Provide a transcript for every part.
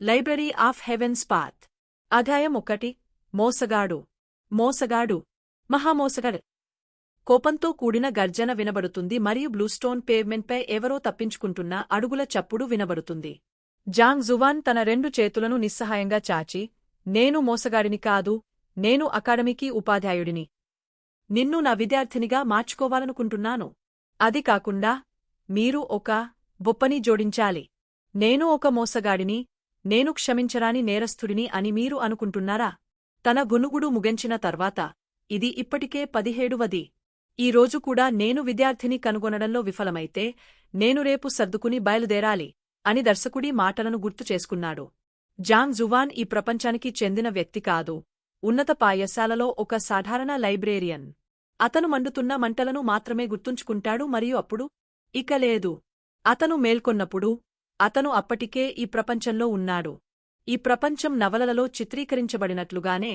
Library of heaven's path. అధ్యాయం 1. మోసగాడు. మోసగాడు. మహామోసగాడు. కోపంతో కూడిన గర్జన వినబడుతుంది మరియు బ్లూస్టోన్ పేవ్మెంట్పై ఎవరో తప్పించుకుంటున్న అడుగుల చప్పుడు వినబడుతుంది. జాంగ్ జువాన్ తన 2 చేతులను నిస్సహాయంగా చాచి, నేను మోసగాడిని కాదు, నేను అకాడమీకి ఉపాధ్యాయుడిని. నిన్ను నా విద్యార్థినిగా మార్చుకోవాలనుకుంటున్నాను. అది కాకుండా మీరు ఒక బొప్పని జోడించాలి. నేను ఒక మోసగాడిని, నేను క్షమించరాని నేరస్థుడిని అని మీరు అనుకుంటున్నారా? తన గునుగుడు ముగించిన తర్వాత, ఇది ఇప్పటికే 17వది. ఈ రోజు కూడా నేను విద్యార్థిని కనుగొనడంలో విఫలమైతే, నేను రేపు సర్దుకుని బయలుదేరాలి అని దర్శకుడి మాటలను గుర్తు చేసుకున్నాడు. జాంగ్ జువాన్ ఈ ప్రపంచానికి చెందిన వ్యక్తి కాదు, ఉన్నత పాఠశాలలో ఒక సాధారణ లైబ్రేరియన్. అతను మండుతున్న మంటలను మాత్రమే గుర్తుంచుకుంటాడు మరియు అప్పుడు ఇక లేదు. అతను మేల్కొన్నప్పుడు అతను అప్పటికే ఈ ప్రపంచంలో ఉన్నాడు. ఈ ప్రపంచం నవలలలో చిత్రీకరించబడినట్లుగానే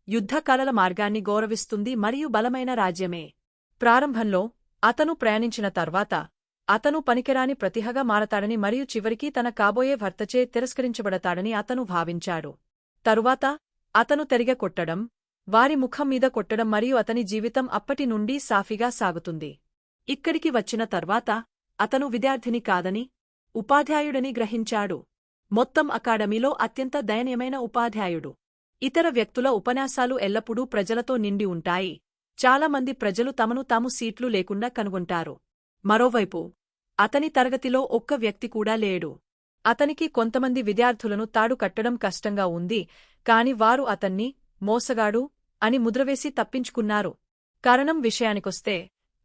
యుద్ధకళల మార్గాన్ని గౌరవిస్తుంది మరియు బలమైన రాజ్యమే. ప్రారంభంలో అతను ప్రయాణించిన తర్వాత అతను పనికిరాని ప్రతిహగా మారతాడని మరియు చివరికి తన కాబోయే భర్తచే తిరస్కరించబడతాడని అతను భావించాడు. తరువాత అతను తెరిగ కొట్టడం, వారి ముఖం మీద కొట్టడం మరియు అతని జీవితం అప్పటి నుండి సాఫీగా సాగుతుంది. ఇక్కడికి వచ్చిన తర్వాత అతను విద్యార్థిని కాదని, ఉపాధ్యాయుడని గ్రహించాడు. మొత్తం అకాడమీలో అత్యంత దయనీయమైన ఉపాధ్యాయుడు. ఇతర వ్యక్తుల ఉపన్యాసాలు ఎల్లప్పుడూ ప్రజలతో నిండి ఉంటాయి. చాలామంది ప్రజలు తమను తాము సీట్లు లేకుండా కనుగొంటారు. మరోవైపు అతని తరగతిలో ఒక్క వ్యక్తి కూడా లేడు. అతనికి కొంతమంది విద్యార్థులను తాడు కట్టడం కష్టంగా ఉంది, కాని వారు అతన్ని మోసగాడు అని ముద్రవేసి తప్పించుకున్నారు. కారణం విషయానికొస్తే,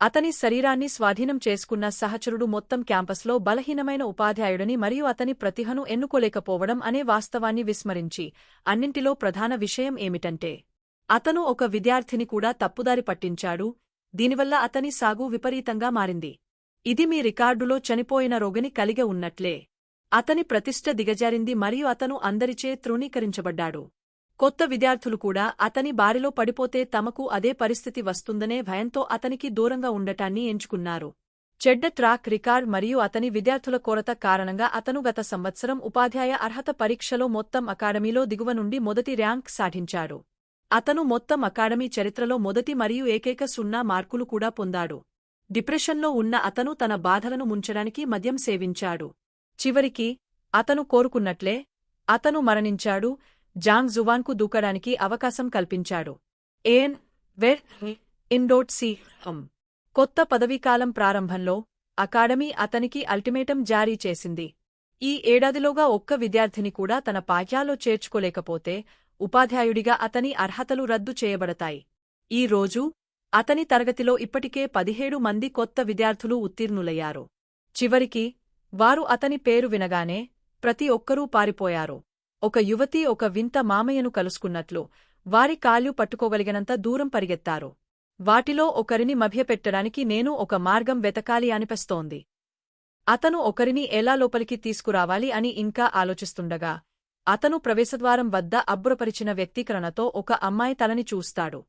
అతని శరీరాన్ని స్వాధీనం చేసుకున్న సహచరుడు మొత్తం క్యాంపస్లో బలహీనమైన ఉపాధ్యాయుడని మరియు అతని ప్రతిభను ఎన్నుకోలేకపోవడం అనే వాస్తవాన్ని విస్మరించి, అన్నింటిలో ప్రధాన విషయం ఏమిటంటే, అతను ఒక విద్యార్థిని కూడా తప్పుదారి పట్టించాడు, దీనివల్ల అతని సాగు విపరీతంగా మారింది. ఇది మీ రికార్డులో చనిపోయిన రోగిని కలిగి ఉన్నట్లే. అతని ప్రతిష్ఠ దిగజారింది మరియు అతను అందరిచే తృణీకరించబడ్డాడు. కొత్త విద్యార్థులు కూడా అతని బారిలో పడిపోతే తమకు అదే పరిస్థితి వస్తుందనే భయంతో అతనికి దూరంగా ఉండటాన్ని ఎంచుకున్నారు. చెడ్డ ట్రాక్ రికార్డ్ మరియు అతని విద్యార్థుల కొరత కారణంగా అతను గత సంవత్సరం ఉపాధ్యాయ అర్హత పరీక్షలో మొత్తం అకాడమీలో దిగువ నుండి మొదటి ర్యాంక్ సాధించాడు. అతను మొత్తం అకాడమీ చరిత్రలో మొదటి మరియు ఏకైక 0 మార్కులు కూడా పొందాడు. డిప్రెషన్లో ఉన్న అతను తన బాధలను ముంచడానికి మద్యం సేవించాడు. చివరికి అతను కోరుకున్నట్లే అతను మరణించాడు. జాంగ్ జువాన్కు దూకడానికి అవకాశం కల్పించాడు. కొత్త పదవీకాలం ప్రారంభంలో అకాడమీ అతనికి అల్టిమేటం జారీ చేసింది. ఈ ఏడాదిలోగా ఒక్క విద్యార్థిని కూడా తన పాఠ్యాల్లో చేర్చుకోలేకపోతే ఉపాధ్యాయుడిగా అతని అర్హతలు రద్దు చేయబడతాయి. ఈ రోజు అతని తరగతిలో ఇప్పటికే 17 మంది కొత్త విద్యార్థులు ఉత్తీర్ణులయ్యారు. చివరికి వారు అతని పేరు వినగానే ప్రతి ఒక్కరూ పారిపోయారు. ఒక యువతి ఒక వింత మామయ్యను కలుసుకున్నట్లు వారి కాళ్ళు పట్టుకోగలిగినంత దూరం పరిగెత్తారు. వాటిలో ఒకరిని మభ్యపెట్టడానికి నేను ఒక మార్గం వెతకాలి అనిపిస్తోంది. అతను ఒకరిని ఎలా లోపలికి తీసుకురావాలి అని ఇంకా ఆలోచిస్తుండగా, అతను ప్రవేశద్వారం వద్ద అబ్బురపరిచిన వ్యక్తీకరణతో ఒక అమ్మాయి తలని చూస్తాడు.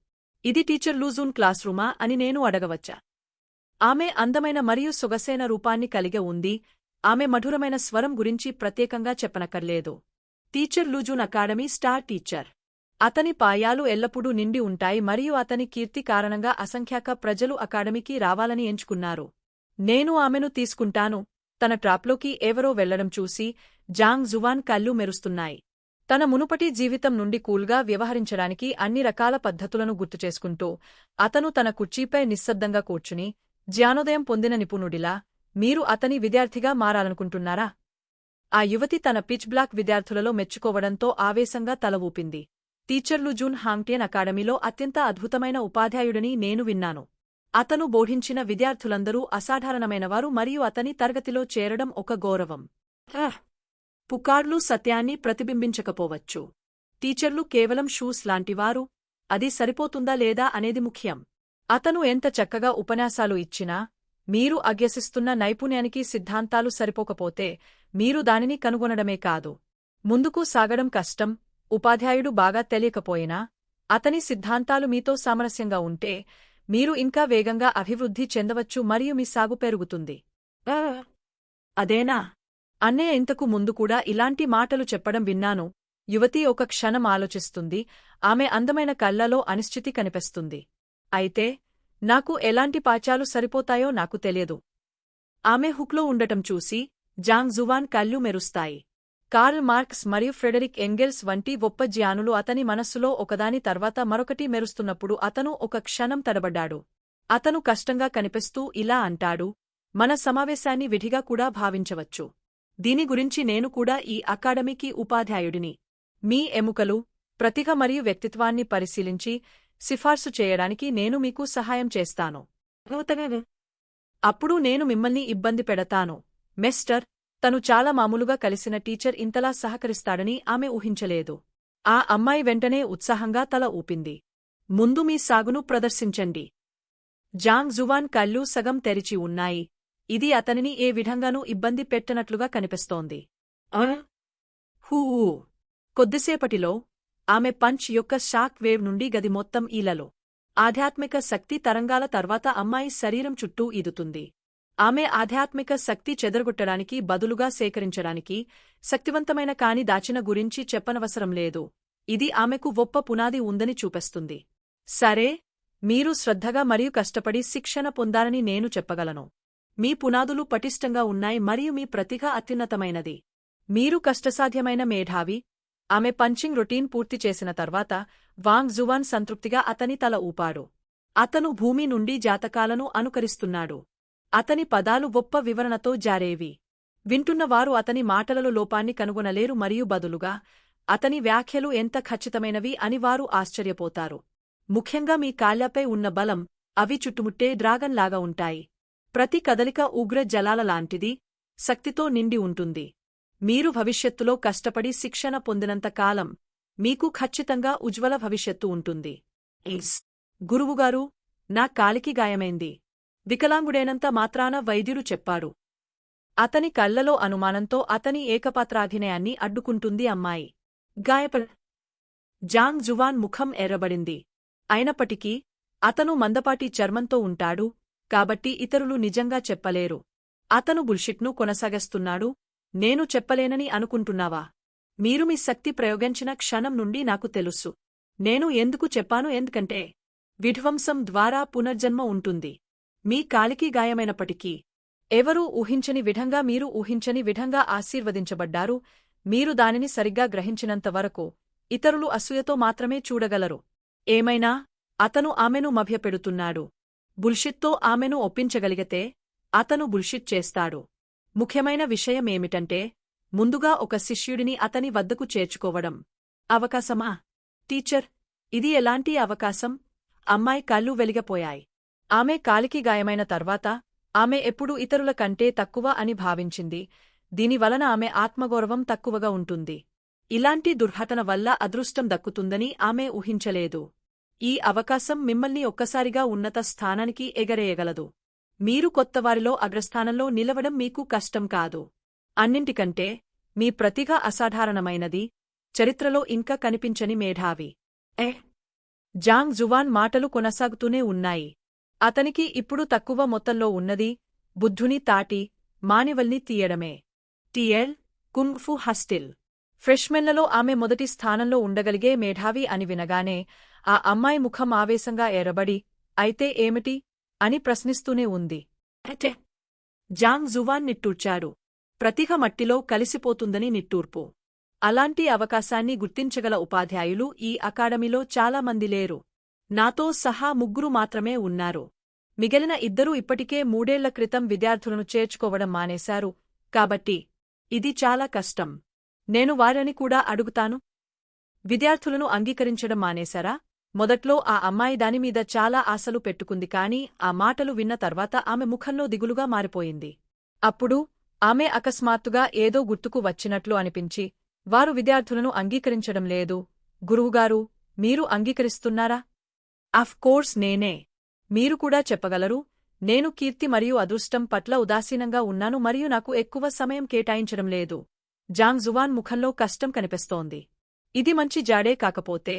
ఇది టీచర్ లూజూన్ క్లాస్రూమా అని నేను అడగవచ్చా? ఆమె అందమైన మరియు సొగసైన రూపాన్ని కలిగి ఉంది. ఆమె మధురమైన స్వరం గురించి ప్రత్యేకంగా చెప్పనక్కర్లేదు. టీచర్ లూజూన్ అకాడమీ స్టార్ టీచర్. అతని పాయాలు ఎల్లప్పుడూ నిండి ఉంటాయి మరియు అతని కీర్తి కారణంగా అసంఖ్యాక ప్రజలు అకాడమీకి రావాలని ఎంచుకున్నారు. నేను ఆమెను తీసుకుంటాను. తన ట్రాప్లోకి ఎవరో వెళ్లడం చూసి జాంగ్ జువాన్ కళ్ళు మెరుస్తున్నాయి. తన మునుపటి జీవితం నుండి కూల్గా వ్యవహరించడానికి అన్ని రకాల పద్ధతులను గుర్తుచేసుకుంటూ అతను తన కుర్చీపై నిశ్శబ్దంగా కూర్చుని, జ్ఞానోదయం పొందిన నిపుణుడిలా, మీరు అతని విద్యార్థిగా మారాలనుకుంటున్నారా? ఆ యువతి తన పిచ్ బ్లాక్ విద్యార్థులలో మెచ్చుకోవడంతో ఆవేశంగా తల ఊపింది. టీచర్ లూజూన్ హాంగ్టియన్ అకాడమీలో అత్యంత అద్భుతమైన ఉపాధ్యాయుడని నేను విన్నాను. అతను బోధించిన విద్యార్థులందరూ అసాధారణమైనవారు మరియు అతని తరగతిలో చేరడం ఒక గౌరవం. పుకార్లు సత్యాన్ని ప్రతిబింబించకపోవచ్చు. టీచర్లు కేవలం షూస్ లాంటివారు, అది సరిపోతుందా లేదా అనేది ముఖ్యం. అతను ఎంత చక్కగా ఉపన్యాసాలు ఇచ్చినా, మీరు అభ్యసిస్తున్న నైపుణ్యానికి సిద్ధాంతాలు సరిపోకపోతే మీరు దానిని కనుగొనడమే కాదు, ముందుకు సాగడం కష్టం. ఉపాధ్యాయుడు బాగా తెలియకపోయినా, అతని సిద్ధాంతాలు మీతో సామరస్యంగా ఉంటే, మీరు ఇంకా వేగంగా అభివృద్ధి చెందవచ్చు మరియు మీ సాగు పెరుగుతుంది. అదేనా? అన్నయ్య ఇంతకు ముందు కూడా ఇలాంటి మాటలు చెప్పడం విన్నాను. యువతి ఒక క్షణం ఆలోచిస్తుంది. ఆమె అందమైన కళ్లలో అనిశ్చితి కనిపిస్తుంది. అయితే నాకు ఎలాంటి పాచాలు సరిపోతాయో నాకు తెలియదు. ఆమె హుక్లో ఉండటం చూసి జాంగ్ జువాన్ కళ్ళు మెరుస్తాయి. కార్ల్ మార్క్స్ మరియు ఫ్రెడరిక్ ఎంగెల్స్ వంటి గొప్ప జ్ఞానులు అతని మనస్సులో ఒకదాని తర్వాత మరొకటి మెరుస్తున్నప్పుడు అతను ఒక క్షణం తడబడ్డాడు. అతను కష్టంగా కనిపిస్తూ ఇలా అంటాడు, మన సమావేశాన్ని విధిగా కూడా భావించవచ్చు. దీని గురించి నేను కూడా ఈ అకాడమీకి ఉపాధ్యాయుడిని. మీ ఎముకలు, ప్రతిభ మరియు వ్యక్తిత్వాన్ని పరిశీలించి సిఫార్సు చేయడానికి నేను మీకు సహాయం చేస్తాను. అప్పుడు నేను మిమ్మల్ని ఇబ్బంది పెడతాను. మిస్టర్, తను చాలా మామూలుగా కలిసిన టీచర్ ఇంతలా సహకరిస్తాడని ఆమె ఊహించలేదు. ఆ అమ్మాయి వెంటనే ఉత్సాహంగా తల ఊపింది. ముందు మీ సాగును ప్రదర్శించండి. జాంగ్ జువాన్ కళ్ళు సగం తెరిచి ఉన్నాయి. ఇది అతనిని ఏ విధంగానూ ఇబ్బంది పెట్టనట్లుగా కనిపిస్తోంది. హూ! కొద్దిసేపటిలో ఆమె పంచ్ యొక్క షాక్ వేవ్ నుండి గది మొత్తం ఈలలో ఆధ్యాత్మిక శక్తి తరంగాల తర్వాత అమ్మాయి శరీరం చుట్టూ ఈదుతుంది. ఆమె ఆధ్యాత్మిక శక్తి చెదరగొట్టడానికి బదులుగా సేకరించడానికి శక్తివంతమైన కాని దాచిన గురించి చెప్పనవసరం లేదు. ఇది ఆమెకు గొప్ప పునాది ఉందని చూపిస్తుంది. సరే, మీరు శ్రద్ధగా మరియు కష్టపడి శిక్షణ పొందారని నేను చెప్పగలను. మీ పునాదులు పటిష్టంగా ఉన్నాయి మరియు మీ ప్రతిభ అత్యున్నతమైనది. మీరు కష్టసాధ్యమైన మేధావి. ఆమె పంచింగ్ రొటీన్ పూర్తి చేసిన తర్వాత వాంగ్ జువాన్ సంతృప్తిగా అతని తల ఊపాడు. అతను భూమి నుండి జాతకాలను అనుకరిస్తున్నాడు. అతని పదాలు గొప్ప వివరణతో జారేవి. వింటున్నవారు అతని మాటలలో లోపాన్ని కనుగొనలేరు మరియు బదులుగా అతని వ్యాఖ్యలు ఎంత ఖచ్చితమైనవి అని వారు ఆశ్చర్యపోతారు. ముఖ్యంగా మీ కాళ్లపై ఉన్న బలం, అవి చుట్టుముట్టే డ్రాగన్ లాగా ఉంటాయి. ప్రతి కదలిక ఉగ్ర జలాల లాంటిది, శక్తితో నిండి ఉంటుంది. మీరు భవిష్యత్తులో కష్టపడి శిక్షణ పొందినంత కాలం మీకు ఖచ్చితంగా ఉజ్వల భవిష్యత్తు ఉంటుంది. గురువుగారు, నా కాలికి గాయమైంది. వికలాంగుడైనంత మాత్రాన వైద్యుడు చెప్పారు. అతని కళ్లలో అనుమానంతో అతని ఏకపాత్రాభినయాన్ని అడ్డుకుంటుంది అమ్మాయి. జాంగ్ జువాన్ ముఖం ఎర్రబడింది. అయినప్పటికీ అతను మందపాటి చర్మంతో ఉంటాడు, కాబట్టి ఇతరులు నిజంగా చెప్పలేరు. అతను బుల్షిట్ను కొనసాగిస్తున్నాడు. నేను చెప్పలేనని అనుకుంటున్నావా? మీరు మీ శక్తి ప్రయోగించిన క్షణం నుండి నాకు తెలుసు. నేను ఎందుకు చెప్పాను, ఎందుకంటే విధ్వంసం ద్వారా పునర్జన్మ ఉంటుంది. మీ కాలికి గాయమైనప్పటికీ ఎవరూ ఊహించని విధంగా మీరు ఊహించని విధంగా ఆశీర్వదించబడ్డారు. మీరు దానిని సరిగ్గా గ్రహించినంతవరకు ఇతరులు అసూయతో మాత్రమే చూడగలరు. ఏమైనా అతను ఆమెను మభ్యపెడుతున్నాడు. బుల్షిట్తో ఆమెను ఒప్పించగలిగితే అతను బుల్షిట్ చేస్తాడు. ముఖ్యమైన విషయమేమిటంటే ముందుగా ఒక శిష్యుడిని అతని వద్దకు చేర్చుకోవడం. అవకాశమా? టీచర్, ఇది ఎలాంటి అవకాశం? అమ్మాయి కళ్ళు వెలిగిపోయాయి. ఆమె కాలికి గాయమైన తర్వాత ఆమె ఎప్పుడూ ఇతరుల కంటే తక్కువ అని భావించింది. దీనివలన ఆమె ఆత్మగౌరవం తక్కువగా ఉంటుంది. ఇలాంటి దుర్ఘటన వల్ల అదృష్టం దక్కుతుందని ఆమె ఊహించలేదు. ఈ అవకాశం మిమ్మల్ని ఒక్కసారిగా ఉన్నత స్థానానికి ఎగరేయగలదు. మీరు కొత్తవారిలో అగ్రస్థానంలో నిలవడం మీకు కష్టం కాదు. అన్నింటికంటే మీ ప్రతిభ అసాధారణమైనది, చరిత్రలో ఇంకా కనిపించని మేధావి. జాంగ్ జువాన్ మాటలు కొనసాగుతూనే ఉన్నాయి. అతనికి ఇప్పుడు తక్కువ మొత్తంలో ఉన్నది బుద్ధుని తాటి మానివల్ని తీయడమే. టిఎల్ కుంగ్ఫు హాస్టిల్ ఫ్రెష్మెన్లలో ఆమె మొదటి స్థానంలో ఉండగలిగే మేధావి అని వినగానే ఆ అమ్మాయి ముఖం ఆవేశంగా ఎర్రబడి, అయితే ఏమిటి అని ప్రశ్నిస్తూనే ఉంది. జాంగ్ జువాన్ నిట్టూర్చాడు. ప్రతిభ మట్టిలో కలిసిపోతుందని నిట్టూర్పు. అలాంటి అవకాశాన్ని గుర్తించగల ఉపాధ్యాయులు ఈ అకాడమీలో చాలామంది లేరు. నాతో సహా 3 మాత్రమే ఉన్నారు. మిగిలిన 2 ఇప్పటికే 3 ఏళ్ల క్రితం విద్యార్థులను చేర్చుకోవడం మానేశారు. కాబట్టి ఇది చాలా కష్టం. నేను వారిని కూడా అడుగుతాను. విద్యార్థులను అంగీకరించడం మానేశారా? మొదట్లో ఆ అమ్మాయి దానిమీద చాలా ఆశలు పెట్టుకుంది, కాని ఆ మాటలు విన్న తర్వాత ఆమె ముఖంలో దిగులుగా మారిపోయింది. అప్పుడు ఆమె అకస్మాత్తుగా ఏదో గుర్తుకు వచ్చినట్లు అనిపించి, వారు విద్యార్థులను అంగీకరించడం లేదు. గురువుగారు, మీరు అంగీకరిస్తున్నారా? కోర్స్ నేనే. మీరు కూడా చెప్పగలరు, నేను కీర్తి మరియు అదృష్టం పట్ల ఉదాసీనంగా ఉన్నాను మరియు నాకు ఎక్కువ సమయం కేటాయించడం లేదు. జాంగ్ జువాన్ ముఖంలో కష్టం కనిపిస్తోంది. ఇది మంచి జాడే కాకపోతే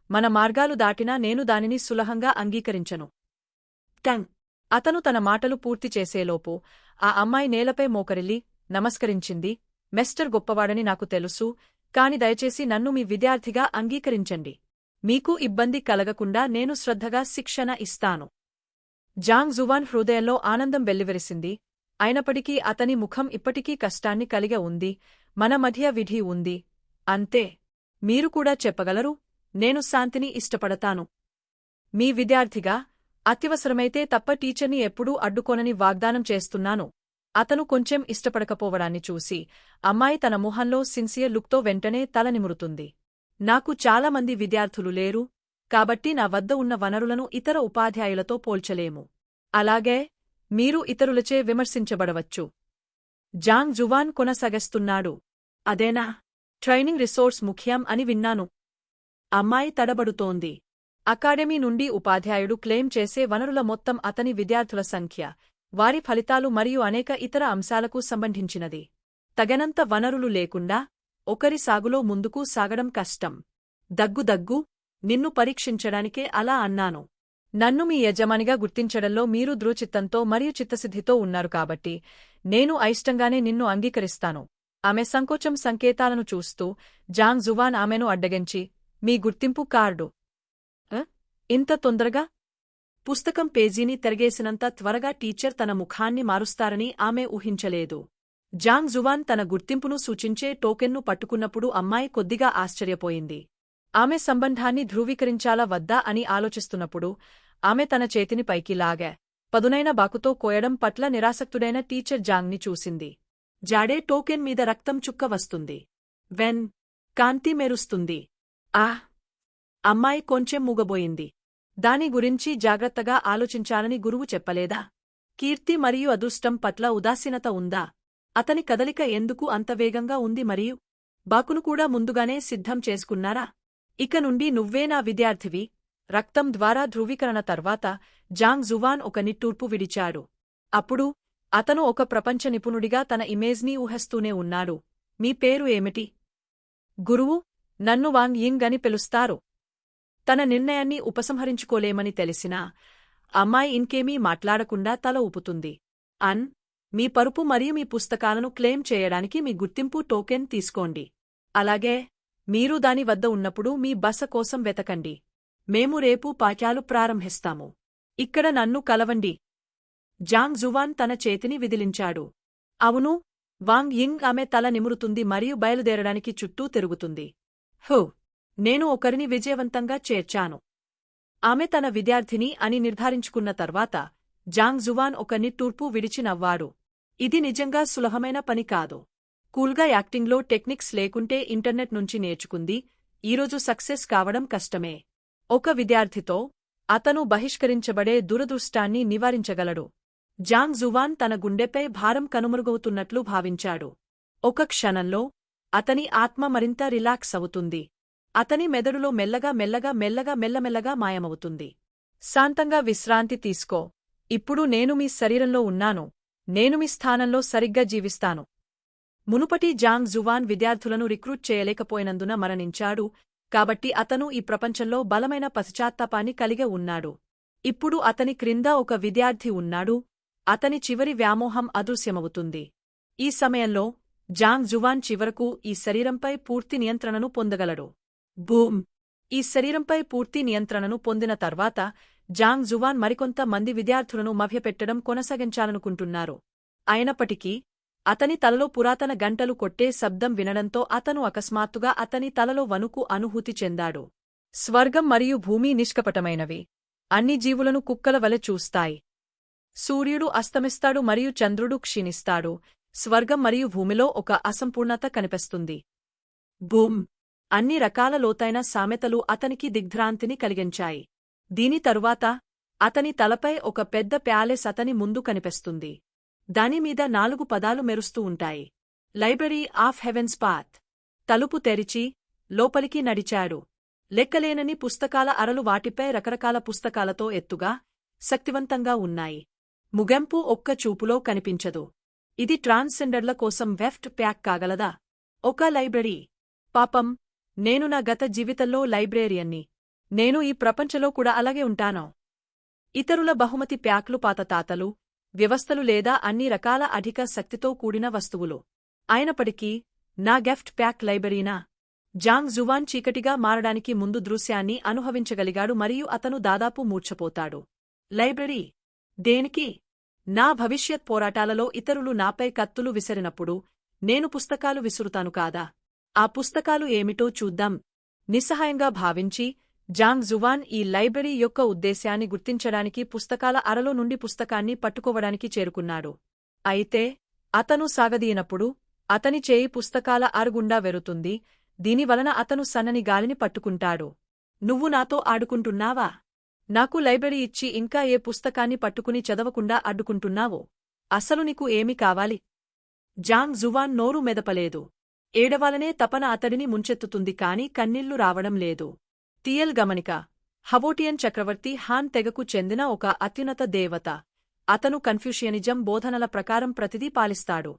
మన మార్గాలు దాటినా నేను దానిని సులభంగా అంగీకరించను. అతను తన మాటలు పూర్తి చేసేలోపు ఆ అమ్మాయి నేలపై మోకరిల్లి నమస్కరించింది. మెస్టర్ గొప్పవాడని నాకు తెలుసు, కాని దయచేసి నన్ను మీ విద్యార్థిగా అంగీకరించండి. మీకు ఇబ్బంది కలగకుండా నేను శ్రద్ధగా శిక్షణ ఇస్తాను. జాంగ్ జువాన్ హృదయంలో ఆనందం వెల్లివిరిసింది. అయినప్పటికీ అతని ముఖం ఇప్పటికీ కష్టాన్ని కలిగి ఉంది. మన మధ్య విధి ఉంది. అంతే. మీరు కూడా చెప్పగలరు, నేను శాంతిని ఇష్టపడతాను. మీ విద్యార్థిగా అత్యవసరమైతే తప్ప టీచర్ని ఎప్పుడూ అడ్డుకోనని వాగ్దానం చేస్తున్నాను. అతను కొంచెం ఇష్టపడకపోవడాన్ని చూసి అమ్మాయి తన మొహంలో సిన్సియర్ లుక్తో వెంటనే తల నిమురుతుంది. నాకు చాలామంది విద్యార్థులు లేరు, కాబట్టి నా వద్ద ఉన్న వనరులను ఇతర ఉపాధ్యాయులతో పోల్చలేము. అలాగే మీరు ఇతరులచే విమర్శించబడవచ్చు. Zhang Juan కొనసాగిస్తున్నాడు. అదేనా? ట్రైనింగ్ రిసోర్స్ ముఖ్యం అని విన్నాను. అమ్మాయి తడబడుతోంది. అకాడమీ నుండి ఉపాధ్యాయుడు క్లెయిమ్ చేసే వనరుల మొత్తం అతని విద్యార్థుల సంఖ్య, వారి ఫలితాలు మరియు అనేక ఇతర అంశాలకు సంబంధించినది. తగనంత వనరులు లేకుండా ఒకరి సాగులో ముందుకు సాగడం కష్టం. దగ్గు, నిన్ను పరీక్షించడానికే అలా అన్నాను. నన్ను మీ యజమానిగా గుర్తించడంలో మీరు దృఢచిత్తంతో మరియు చిత్తశుద్ధితో ఉన్నారు కాబట్టి నేను అయిష్టంగానే నిన్ను అంగీకరిస్తాను. ఆమె సంకోచం సంకేతాలను చూస్తూ జాంగ్ జువాన్ ఆమెను అడ్డగించి, మీ గుర్తింపు కార్డు. ఇంత తొందరగా? పుస్తకం పేజీని తిరగేసినంత త్వరగా టీచర్ తన ముఖాన్ని మారుస్తారని ఆమె ఊహించలేదు. జాంగ్ జువాన్ తన గుర్తింపును సూచించే టోకెన్ను పట్టుకున్నప్పుడు అమ్మాయి కొద్దిగా ఆశ్చర్యపోయింది. ఆమె సంబంధాన్ని ధృవీకరించాలా వద్దా అని ఆలోచిస్తున్నప్పుడు ఆమె తన చేతిని పైకి లాగా పదునైన బాకుతో కోయడం పట్ల నిరాసక్తుడైన టీచర్ జాంగ్ని చూసింది. జాడే టోకెన్ మీద రక్తం చుక్క వస్తుంది. కాంతి మెరుస్తుంది. అమ్మాయి కొంచెం మూగబోయింది. దాని గురించి జాగ్రత్తగా ఆలోచించాలని గురువు చెప్పలేదా? కీర్తి మరియు అదృష్టం పట్ల ఉదాసీనత ఉందా? అతని కదలిక ఎందుకు అంత వేగంగా ఉంది మరియు బాకును కూడా ముందుగానే సిద్ధం చేసుకున్నారా? ఇక నుండి నువ్వే నా విద్యార్థివి. రక్తం ద్వారా ధృవీకరణ తర్వాత జాంగ్ జువాన్ ఒక నిట్టూర్పు విడిచాడు. అప్పుడు అతను ఒక ప్రపంచ నిపుణుడిగా తన ఇమేజ్ని ఊహిస్తూనే ఉన్నాడు. మీ పేరు ఏమిటి? గురువు, నన్ను వాంగ్ యింగ్ అని పిలుస్తారు. తన నిర్ణయాన్ని ఉపసంహరించుకోలేమని తెలిసినా అమ్మాయి ఇంకేమీ మాట్లాడకుండా తల ఊపుతుంది. మీ పరుపు మరియు మీ పుస్తకాలను క్లెయిమ్ చేయడానికి మీ గుర్తింపు టోకెన్ తీసుకోండి. అలాగే మీరు దాని వద్ద ఉన్నప్పుడు మీ బస కోసం వెతకండి. మేము రేపు పాఠ్యాలు ప్రారంభిస్తాము. ఇక్కడ నన్ను కలవండి. జాంగ్ జువాన్ తన చేతిని విదిలించాడు. అవును. వాంగ్ యింగ్ ఆమె తల నిమురుతుంది మరియు బయలుదేరడానికి చుట్టూ తిరుగుతుంది. నేను ఒకరిని విజయవంతంగా చేర్చాను. ఆమె తన విద్యార్థిని అని నిర్ధారించుకున్న తర్వాత జాంగ్ జువాన్ ఒక నిట్టూర్పు విడిచి నవ్వాడు. ఇది నిజంగా సులభమైన పని కాదు. కూల్గా యాక్టింగ్లో టెక్నిక్స్ లేకుంటే ఇంటర్నెట్ నుంచి నేర్చుకుంది. ఈరోజు సక్సెస్ కావడం కష్టమే. ఒక విద్యార్థితో అతను బహిష్కరించబడే దురదృష్టాన్ని నివారించగలడు. జాంగ్ జువాన్ తన గుండెపై భారం కనుమరుగవుతున్నట్లు భావించాడు. ఒక క్షణంలో అతని ఆత్మ మరింత రిలాక్స్ అవుతుంది. అతని మెదడులో మెల్లగా మాయమవుతుంది. శాంతంగా విశ్రాంతి తీసుకో. ఇప్పుడు నేను మీ శరీరంలో ఉన్నాను. నేను మీ స్థానంలో సరిగ్గా జీవిస్తాను. మునుపటి జాంగ్ జువాన్ విద్యార్థులను రిక్రూట్ చేయలేకపోయినందున మరణించాడు, కాబట్టి అతను ఈ ప్రపంచంలో బలమైన పశ్చాత్తాపాన్ని కలిగి ఉన్నాడు. ఇప్పుడు అతని క్రింద ఒక విద్యార్థి ఉన్నాడు. అతని చివరి వ్యామోహం అదృశ్యమవుతుంది. ఈ సమయంలో జాంగ్ జువాన్ చివరకు ఈ శరీరంపై పూర్తి నియంత్రణను పొందగలడు. బూమ్! ఈ శరీరంపై పూర్తి నియంత్రణను పొందిన తర్వాత జాంగ్ జువాన్ మరికొంత మంది విద్యార్థులను మభ్యపెట్టడం కొనసాగించాలనుకుంటున్నారు. అయినప్పటికీ అతని తలలో పురాతన గంటలు కొట్టే శబ్దం వినడంతో అతను అకస్మాత్తుగా అతని తలలో వణుకు అనుభూతి చెందాడు. స్వర్గం మరియు భూమి నిష్కపటమైనవి. అన్ని జీవులను కుక్కల వలె చూస్తాయి. సూర్యుడు అస్తమిస్తాడు మరియు చంద్రుడు క్షీణిస్తాడు. స్వర్గం మరియు భూమిలో ఒక అసంపూర్ణత కనిపిస్తుంది. బూమ్! అన్ని రకాల లోతైన సామెతలు అతనికి దిగ్భ్రాంతిని కలిగించాయి. దీని తరువాత అతని తలపై ఒక పెద్ద ప్యాలెస్ అతని ముందు కనిపిస్తుంది. దానిమీద 4 పదాలు మెరుస్తూ ఉంటాయి. Library of heaven's path. తలుపు తెరిచి లోపలికి నడిచాడు. లెక్కలేనని పుస్తకాల అరలు వాటిపై రకరకాల పుస్తకాలతో ఎత్తుగా, శక్తివంతంగా ఉన్నాయి. ముగింపు ఒక్క చూపులో కనిపించదు. ఇది ట్రాన్స్జెండర్ల కోసం వెఫ్ట్ ప్యాక్ కాగలదా? ఒక లైబ్రరీ. పాపం, నేను నా గత జీవితంలో లైబ్రేరియన్ని. నేను ఈ ప్రపంచంలో కూడా అలాగే ఉంటాను. ఇతరుల బహుమతి ప్యాక్లు పాత తాతలు, వ్యవస్థలు లేదా అన్ని రకాల అధిక శక్తితో కూడిన వస్తువులు. అయినప్పటికీ నా గిఫ్ట్ ప్యాక్ లైబ్రరీనా? జాంగ్ జువాన్ చీకటిగా మారడానికి ముందు దృశ్యాన్ని అనుభవించగలిగాడు మరియు అతను దాదాపు మూర్ఛపోతాడు. లైబ్రరీ? దేనికి? నా భవిష్యత్ పోరాటాలలో ఇతరులు నాపై కత్తులు విసిరినప్పుడు నేను పుస్తకాలు విసురుతాను కాదా? ఆ పుస్తకాలు ఏమిటో చూద్దాం. నిస్సహాయంగా భావించి జాంగ్ జువాన్ ఈ లైబ్రరీ యొక్క ఉద్దేశ్యాన్ని గుర్తించడానికి పుస్తకాల అరలో నుండి పుస్తకాన్ని పట్టుకోవడానికి చేరుకున్నాడు. అయితే అతను సాగదీయనప్పుడు అతని చేయి పుస్తకాల అరుగుండా వెరుతుంది, దీనివలన అతను సన్నని గాలిని పట్టుకుంటాడు. నువ్వు నాతో ఆడుకుంటున్నావా? నాకు లైబ్రరీ ఇచ్చి ఇంకా ఏ పుస్తకాన్ని పట్టుకుని చదవకుండా అడ్డుకుంటున్నావో? అసలు నీకు ఏమి కావాలి? జాంగ్ జువాన్ నోరు మెదపలేదు. ఏడవాలనే తపన అతడిని ముంచెత్తుతుంది కాని కన్నీళ్లు రావడం లేదు. తియల్ గమనిక. హవోటియన్ చక్రవర్తి హాన్ తెగకు చెందిన ఒక అత్యున్నత దేవత. అతను కన్ఫ్యూషియనిజం బోధనల ప్రకారం ప్రతిదీ పాలిస్తాడు.